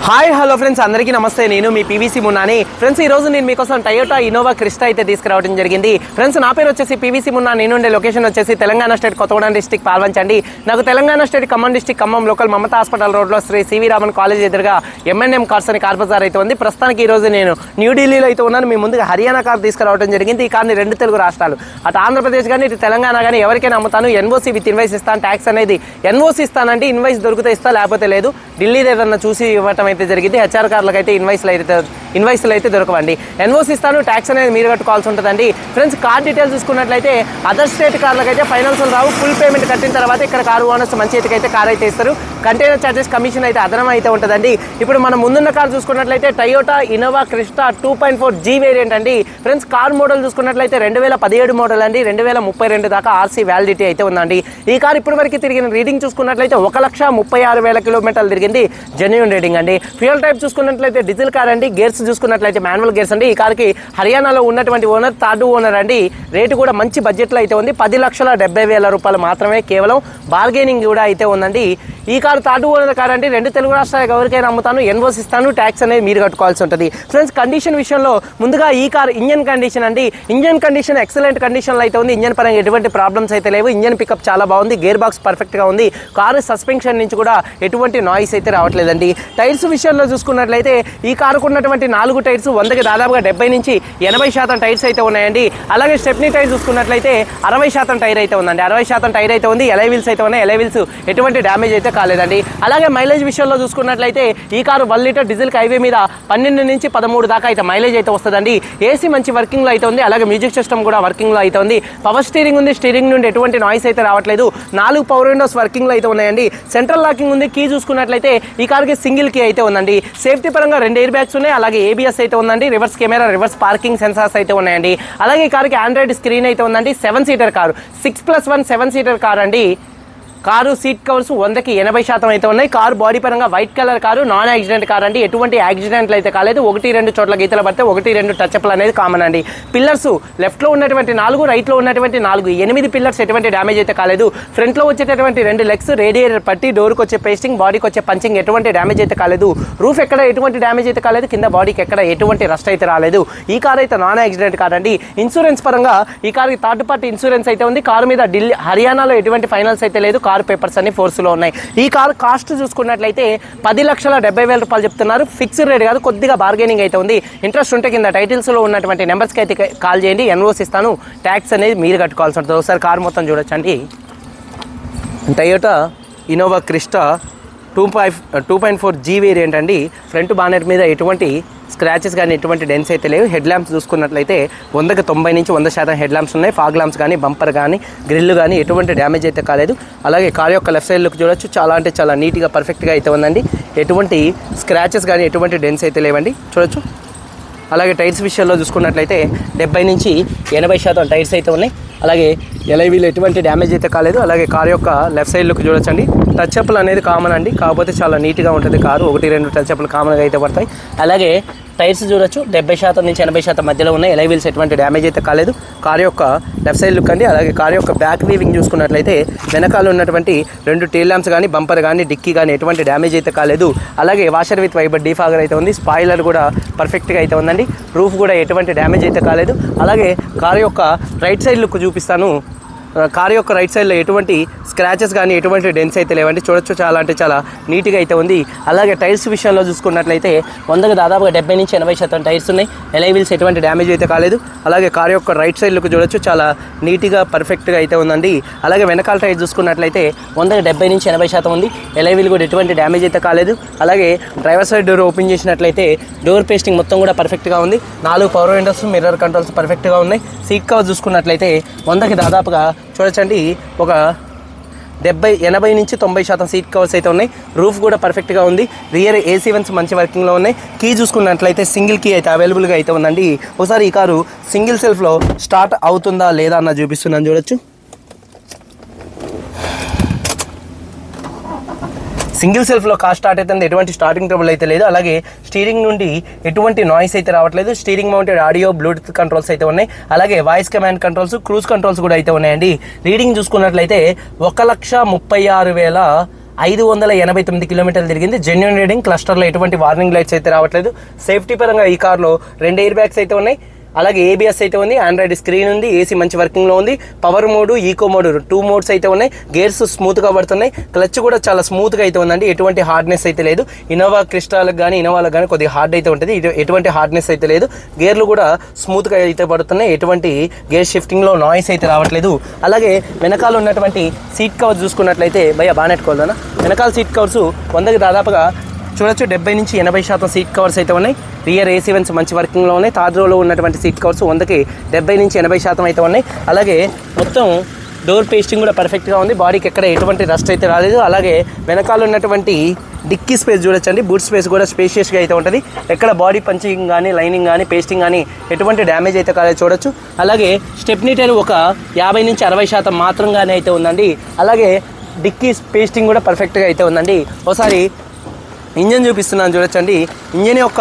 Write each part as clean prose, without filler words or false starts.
Hi hello friends, అందరికీ నమస్తే. నేను మీ పీవీసీ మున్నాని. ఫ్రెండ్స్, ఈ రోజు నేను మీకోసం టయోటా ఇన్నోవా క్రిస్టా అయితే తీసుకురావడం జరిగింది. ఫ్రెండ్స్, నా పేరు వచ్చేసి పీవీసీ మున్నా. నేనుండే లొకేషన్ వచ్చేసి తెలంగాణ స్టేట్ కొత్తగూడెం డిస్టిక్ పాల్వంచండి. నాకు Telangana state Khammam district Khammam local Mamata hospital రోడ్లో శ్రీ సివి రామన్ కాలేజ్ ఎదురుగా ఎంఎన్ఎం కార్స్ అని కార్ బజార్ అయితే ఉంది. ప్రస్తుతానికి ఈ రోజు నేను న్యూఢిల్లీలో అయితే ఉన్నాను. మీ ముందుగా హర్యానా కార్ తీసుకురావడం జరిగింది. ఈ కార్ని రెండు తెలుగు రాష్ట్రాలు, అటు ఆంధ్రప్రదేశ్ కానీ ఇటు తెలంగాణ కానీ ఎవరికైనా అమ్ముతాను. ఎన్ఓసీ విత్ ఇన్వాయిస్ ఇస్తాను. ట్యాక్స్ అనేది ఎన్ఓసీ ఇస్తానంటే ఇన్వాయిస్ దొరికితే ఇస్తా, లేకపోతే లేదు. ఢిల్లీ ఏదన్నా చూసి ఇవ్వటం అయితే జరిగింది. హెచ్ఆర్ కార్లకు అయితే ఇన్వాయిస్లు అయితే దొరకవండి. ఎన్ఓసి ఇస్తాను, ట్యాక్స్ అనేది మీరు కట్టుకోవాల్సి ఉంటుందండి. ఫ్రెండ్స్, కార్ డీటెయిల్స్ చూసుకున్నట్లయితే అదర్ స్టేట్ కార్లకు అయితే ఫైనాన్స్ రావు. ఫుల్ పేమెంట్ కట్టిన తర్వాత ఇక్కడ కారు ఓనర్స్ మంచి అయితే కార్ అయితే ఇస్తారు. కంటైనర్ ఛార్జెస్ కమిషన్ అయితే అదనం అయితే ఉంటుందండి. ఇప్పుడు మనం ముందున్న కార్ చూసుకున్నట్లయితే Toyota Innova Crysta 2.4G variant అండి. ఫ్రెండ్స్, కార్ మోడల్ చూసుకున్నట్లయితే 2017 మోడల్ అండి. 2032 దాకా ఆర్సీ వ్యాలిడిటీ అయితే ఉందండి. ఈ కార్ ఇప్పటి వరకు తిరిగిన రీడింగ్ చూసుకున్నట్లయితే 1,36,000 కిలోమీటర్లు తిరిగింది. జెన్యూన్ రేటింగ్ అండి. ఫ్యూయల్ టైప్ చూసుకున్నట్లయితే డీజిల్ కార్ అండి. గేర్స్ చూసుకున్నట్లయితే మాన్యువల్ గేర్స్ అండి. ఈ కార్కి హర్యానాలో ఉన్నటువంటి ఓనర్ థర్డ్ ఓనర్ అండి. రేటు కూడా మంచి బడ్జెట్లో అయితే ఉంది. 10,70,000 రూపాయలు మాత్రమే, కేవలం బార్గెనింగ్ కూడా అయితే ఉందండి. ఈ కారు థర్డ్ ఓనర్ కార్ అండి. రెండు తెలుగు రాష్ట్రాలకు ఎవరికైనా అమ్ముతాను, ఎన్ఓసి ఇస్తాను, ట్యాక్స్ అనేది మీరు కట్టుకోవాల్సి ఉంటుంది. ఫ్రెండ్స్, కండిషన్ విషయంలో ముందుగా ఈ కార్ ఇంజన్ కండిషన్ అండి. ఇంజన్ కండిషన్ ఎక్సలెంట్ కండిషన్లో అయితే ఉంది. ఇంజన్ పరంగా ఎటువంటి ప్రాబ్లమ్స్ అయితే లేవు. ఇంజన్ పికప్ చాలా బాగుంది. గేర్ బాక్స్ పర్ఫెక్ట్గా ఉంది. కారు సస్పెన్షన్ నుంచి కూడా ఎటువంటి నాయిస్ అయితే రావట్లేదండి. టైర్స్ విషయంలో చూసుకున్నట్లయితే ఈ కారుకు ఉన్నటువంటి 4 టైర్స్ 100కి దాదాపుగా 70 నుంచి 80% టైర్స్ అయితే ఉన్నాయండి. అలాగే స్టెప్నీ టైర్ చూసుకున్నట్లయితే 60% టైర్ అయితే ఉందండి. 60% టైర్ అయితే ఉంది. ఎలై వీల్స్ అయితే ఉన్నాయి. ఎలై వీల్స్ ఎటువంటి డ్యామేజ్ అయితే కాలేదండి. అలాగే మైలేజ్ విషయంలో చూసుకున్నట్లయితే ఈ కారు 1 లీటర్ డీజిల్కి హైవే మీద 12 నుంచి 13 దాకా అయితే మైలేజ్ అయితే వస్తుందండి. ఏసీ మంచి వర్కింగ్లో అయితే ఉంది. అలాగే మ్యూజిక్ సిస్టమ్ కూడా వర్కింగ్లో అయితే ఉంది. పవర్ స్టీరింగ్ ఉంది. స్టీరింగ్ నుండి ఎటువంటి నాయిస్ అయితే రావట్లేదు. 4 పవర్ విండోస్ వర్కింగ్లో అయితే ఉన్నాయండి. సెంట్రల్ లాకింగ్ ఉంది. కీ చూసుకున్నట్లయితే ఈ కార్కి సింగిల్ కీ అయితే ఉందండి. సేఫ్టీ పరంగా 2 ఎయిర్ బ్యాగ్స్ ఉన్నాయి. అలాగే ఏబిఎస్ అయితే ఉందండి. Reverse camera, reverse parking sensors అయితే ఉన్నాయండి. అలాగే ఈ కార్కి ఆండ్రాయిడ్ స్క్రీన్ అయితే ఉందండి. 7 సీటర్ కారు, 6+1 7 సీటర్ కార్ అండి. కారు సీట్ కవర్స్ 100కి 80% అయితే ఉన్నాయి. కారు బాడీ పరంగా white colour car, non accident car అండి. ఎటువంటి యాక్సిడెంట్లు అయితే కాలేదు. 1-2 చోట్ల గీతలు పడితే 1-2 టచ్అప్లు అనేది కామన్ అండి. పిల్లర్స్ లెఫ్ట్లో ఉన్నటువంటి 4, రైట్లో ఉన్నటువంటి 4, 8 పిల్లర్స్ ఎటువంటి డ్యామేజ్ అయితే కాలేదు. ఫ్రంట్లో వచ్చేటటువంటి 2 లెగ్స్, రేడియేటర్ పట్టి, డోర్కి వచ్చే పేస్టింగ్, బాడీకి వచ్చే పంచింగ్ ఎటువంటి డ్యామేజ్ అయితే కాలేదు. రూఫ్ ఎక్కడ ఎటువంటి డ్యామేజ్ అయితే కాలేదు. కింద బాడీకి ఎక్కడ ఎటువంటి రస్ట్ అయితే రాలేదు. ఈ కార్ అయితే నాన్ యాక్సిడెంట్ కార్ అండి. ఇన్సూరెన్స్ పరంగా ఈ కార్కి థర్డ్ పార్టీ ఇన్సూరెన్స్ అయితే ఉంది. కారు మీద హర్యానాలో ఎటువంటి ఫైనాన్స్ అయితే లేదు. కారు పేపర్స్ అన్ని ఫోర్స్లో ఉన్నాయి. ఈ కార్ కాస్ట్ చూసుకున్నట్లయితే 10,70,000 రూపాయలు చెప్తున్నారు. ఫిక్స్డ్ రేట్ కాదు, కొద్దిగా బార్గెనింగ్ అయితే ఉంది. ఇంట్రెస్ట్ ఉంటే కింద టైటిల్స్లో ఉన్నటువంటి నెంబర్స్కి అయితే కాల్ చేయండి. ఎన్ఓసి ఇస్తాను, ట్యాక్స్ అనేది మీరు కట్టుకోవాల్సి ఉంటుంది. ఒకసారి కార్ మొత్తం చూడొచ్చండి. Toyota Innova Crysta 2.4G variant అండి. ఫ్రంట్ బానెట్ మీద ఎటువంటి స్క్రాచెస్ కానీ ఎటువంటి డెన్స్ అయితే లేవు. హెడ్ ల్యాంప్స్ చూసుకున్నట్లయితే 100కి 90 నుంచి 100% హెడ్ ల్యాంప్స్ ఉన్నాయి. ఫాగ్ ల్యాంప్స్ కానీ, బంపర్ కానీ, గ్రిల్ కానీ ఎటువంటి డ్యామేజ్ అయితే కాలేదు. అలాగే కార్ యొక్క లెఫ్ట్ సైడ్ లుక్ చూడొచ్చు. చాలా అంటే చాలా నీట్గా పర్ఫెక్ట్గా అయితే ఉందండి. ఎటువంటి స్క్రాచెస్ కానీ ఎటువంటి డెన్స్ అయితే లేవండి, చూడొచ్చు. అలాగే టైర్స్ విషయంలో చూసుకున్నట్లయితే 70 నుంచి 80% టైర్స్ అయితే ఉన్నాయి. అలాగే ఎలై వీల్ ఎటువంటి డ్యామేజ్ అయితే కాలేదు. అలాగే కార్ యొక్క లెఫ్ట్ సైడ్ లుక్ చూడొచ్చండి. టచ్అప్లు అనేది కామన్ అండి, కాకపోతే చాలా నీట్గా ఉంటుంది కారు. 1-2 టచ్అప్లు కామన్గా అయితే పడతాయి. అలాగే టైర్స్ చూడొచ్చు, 70% నుంచి 80% మధ్యలో ఉన్నాయి. ఎలై వీల్స్ ఎటువంటి డ్యామేజ్ అయితే కాలేదు. కార్ యొక్క లెఫ్ట్ సైడ్ లుక్ అండి. అలాగే కార్ యొక్క బ్యాక్ వీవింగ్ చూసుకున్నట్లయితే వెనకాల ఉన్నటువంటి 2 టెయిల్ ల్యాంప్స్ కానీ, బంపర్ కానీ, డిక్కీ కానీ ఎటువంటి డ్యామేజ్ అయితే కాలేదు. అలాగే వాషర్ విత్ వైబర్ డీఫాగర్ అయితే ఉంది. స్పాయిలర్ కూడా పర్ఫెక్ట్గా అయితే ఉందండి. రూఫ్ కూడా ఎటువంటి డ్యామేజ్ అయితే కాలేదు. అలాగే కార్ యొక్క రైట్ సైడ్ లుక్ చూపిస్తాను. కార్ యొక్క రైట్ సైడ్లో ఎటువంటి స్క్రాచెస్ కానీ ఎటువంటి డెన్స్ అయితే లేవండి, చూడొచ్చు. చాలా అంటే చాలా నీట్గా అయితే ఉంది. అలాగే టైర్స్ విషయంలో చూసుకున్నట్లయితే 100కి దాదాపుగా 70 నుంచి 80% టైర్స్ ఉన్నాయి. ఎలై వీల్స్ ఎటువంటి డ్యామేజ్ అయితే కాలేదు. అలాగే కార్ యొక్క రైట్ సైడ్ లుక్ చూడొచ్చు. చాలా నీట్గా పర్ఫెక్ట్గా అయితే ఉందండి. అలాగే వెనకాల టైర్ చూసుకున్నట్లయితే 100కి 70 నుంచి 80% ఉంది. ఎలై వీల్ కూడా ఎటువంటి డ్యామేజ్ అయితే కాలేదు. అలాగే డ్రైవర్ సైడ్ డోర్ ఓపెన్ చేసినట్లయితే డోర్ పేస్టింగ్ మొత్తం కూడా పర్ఫెక్ట్గా ఉంది. 4 పవర్ విండోస్, మిర్రర్ కంట్రోల్స్ పర్ఫెక్ట్గా ఉన్నాయి. సీట్ కవర్ చూసుకున్నట్లయితే 100కి దాదాపుగా చూడొచ్చండి ఒక 80 నుంచి 90% సీట్ కవర్స్ అయితే ఉన్నాయి. రూఫ్ కూడా పర్ఫెక్ట్గా ఉంది. రియర్ ఏసీ వన్స్ మంచి వర్కింగ్లో ఉన్నాయి. కీ చూసుకున్నట్లయితే సింగిల్ కీ అయితే అవైలబుల్గా అయితే ఉందండి. ఒకసారి ఈ కారు సింగిల్ సెల్ఫ్లో స్టార్ట్ అవుతుందా లేదా అన్న చూపిస్తున్నాను, చూడొచ్చు. సింగిల్ సెల్ఫ్లో కార్ స్టార్ట్ అవుతుంది. ఎటువంటి స్టార్టింగ్ ట్రబుల్ అయితే లేదు. అలాగే స్టీరింగ్ నుండి ఎటువంటి నాయిస్ అయితే రావట్లేదు. Steering mounted audio, Bluetooth controls అయితే ఉన్నాయి. అలాగే voice command controls, cruise controls కూడా అయితే ఉన్నాయండి. రీడింగ్ చూసుకున్నట్లయితే 1,36,000 589 కిలోమీటర్లు తిరిగింది. Genuine reading. క్లస్టర్లో ఎటువంటి వార్నింగ్ లైట్స్ అయితే రావట్లేదు. సేఫ్టీ పరంగా ఈ కార్లో 2 ఎయిర్ బ్యాగ్స్ అయితే ఉన్నాయి. అలాగే ఏబిఎస్ అయితే ఉంది, ఆండ్రాయిడ్ స్క్రీన్ ఉంది, ఏసీ మంచి వర్కింగ్లో ఉంది, power mode, eco mode 2 modes అయితే ఉన్నాయి. గేర్స్ స్మూత్గా పడుతున్నాయి. క్లచ్ కూడా చాలా స్మూత్గా అయితే ఉందండి. ఎటువంటి హార్డ్నెస్ అయితే లేదు. ఇన్నోవా క్రిస్టాలకు కానీ ఇన్నోవాలకు కానీ కొద్దిగా హార్డ్ అయితే ఉంటుంది. ఎటువంటి హార్డ్నెస్ అయితే లేదు. గేర్లు కూడా స్మూత్గా అయితే పడుతున్నాయి. ఎటువంటి గేర్ షిఫ్టింగ్లో నాయిస్ అయితే రావట్లేదు. అలాగే వెనకాల ఉన్నటువంటి సీట్ కవర్స్ చూసుకున్నట్లయితే బానెట్ కోల్దానా వెనకాల సీట్ కవర్స్ 100కి దాదాపుగా చూడొచ్చు 70 నుంచి 80% సీట్ కవర్స్ అయితే ఉన్నాయి. రియర్ ఏసీ వెన్స్ మంచి వర్కింగ్లో ఉన్నాయి. థర్డ్ రోలో ఉన్నటువంటి సీట్ కవర్స్ 100కి 70 నుంచి 80% అయితే ఉన్నాయి. అలాగే మొత్తం డోర్ పేస్టింగ్ కూడా పర్ఫెక్ట్గా ఉంది. బాడీకి ఎక్కడ ఎటువంటి రస్ట్ అయితే రాలేదు. అలాగే వెనకాల ఉన్నటువంటి డిక్కీ స్పేస్ చూడొచ్చండి. బూట్ స్పేస్ కూడా స్పేషియస్గా అయితే ఉంటుంది. ఎక్కడ బాడీ పంచింగ్ కానీ లైనింగ్ కానీ పేస్టింగ్ కానీ ఎటువంటి డ్యామేజ్ అయితే కాలేదు చూడొచ్చు. అలాగే స్టెప్నీ టైర్ ఒక 50 నుంచి 60% మాత్రంగానే అయితే ఉందండి. అలాగే డిక్కీ పేస్టింగ్ కూడా పర్ఫెక్ట్గా అయితే ఉందండి. ఒకసారి ఇంజన్ చూపిస్తున్నాను చూడొచ్చండి. ఇంజన్ యొక్క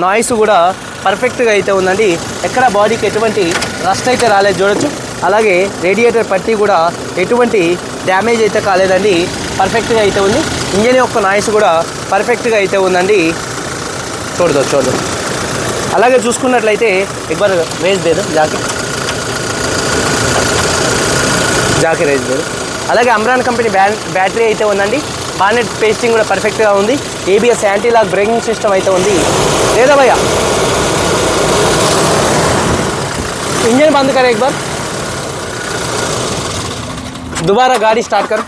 నాయిస్ కూడా పర్ఫెక్ట్గా అయితే ఉందండి. ఎక్కడ బాడీకి ఎటువంటి రస్ట్ అయితే రాలేదు చూడొచ్చు. అలాగే రేడియేటర్ పట్టి కూడా ఎటువంటి డ్యామేజ్ అయితే కాలేదండి. పర్ఫెక్ట్గా అయితే ఉంది. ఇంజన్ యొక్క నాయిస్ కూడా పర్ఫెక్ట్గా అయితే ఉందండి. చూడదు. అలాగే చూసుకున్నట్లయితే ఎక్బార్ రేస్ లేదు జాకీ రేస్ లేదు. అలాగే అమ్రాన్ కంపెనీ బ్యాటరీ అయితే ఉందండి. బానెట్ పేస్టింగ్ కూడా పర్ఫెక్ట్గా ఉంది. ABS anti lock braking system అయితే ఉంది. లేదా భయ్యా ఇంజన్ బంద్ కరే ఎక్ బార్ దుబారా గాడి స్టార్ట్ కర్.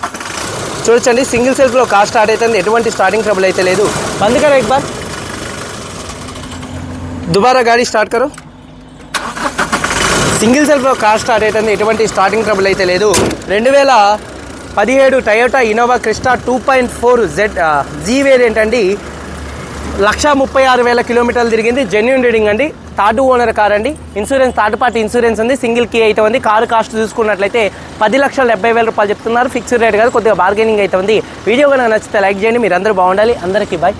చూడొచ్చండి సింగిల్ సెల్ఫ్లో కార్ స్టార్ట్ అవుతుంది. ఎటువంటి స్టార్టింగ్ ట్రబుల్ అయితే లేదు. బంద్ కరే ఎక్ బార్ దుబారా గాడి స్టార్ట్ కరు. సింగిల్ సెల్ఫ్లో కార్ స్టార్ట్ అవుతుంది. ఎటువంటి స్టార్టింగ్ ట్రబుల్ అయితే లేదు. 2017 Toyota Innova Crysta 2.4 G variant అండి. 136,000 కిలోమీటర్లు తిరిగింది. జెన్యూన్ రీడింగ్ అండి. థర్డ్ ఓనర్ కార్ అండి. ఇన్సూరెన్స్ థర్డ్ పార్టీ ఇన్సూరెన్స్ ఉంది. సింగిల్ కీ అయితే ఉంది. కారు కాస్ట్ చూసుకున్నట్లయితే 10,70,000 రూపాయలు చెప్తున్నారు. ఫిక్స్డ్ రేట్ కాదు, కొద్దిగా బార్గెనింగ్ అయితే ఉంది. వీడియో కనుక నచ్చితే లైక్ చేయండి. మీరు అందరూ బాగుండాలి. అందరికీ బాయ్.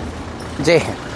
జై హింద్.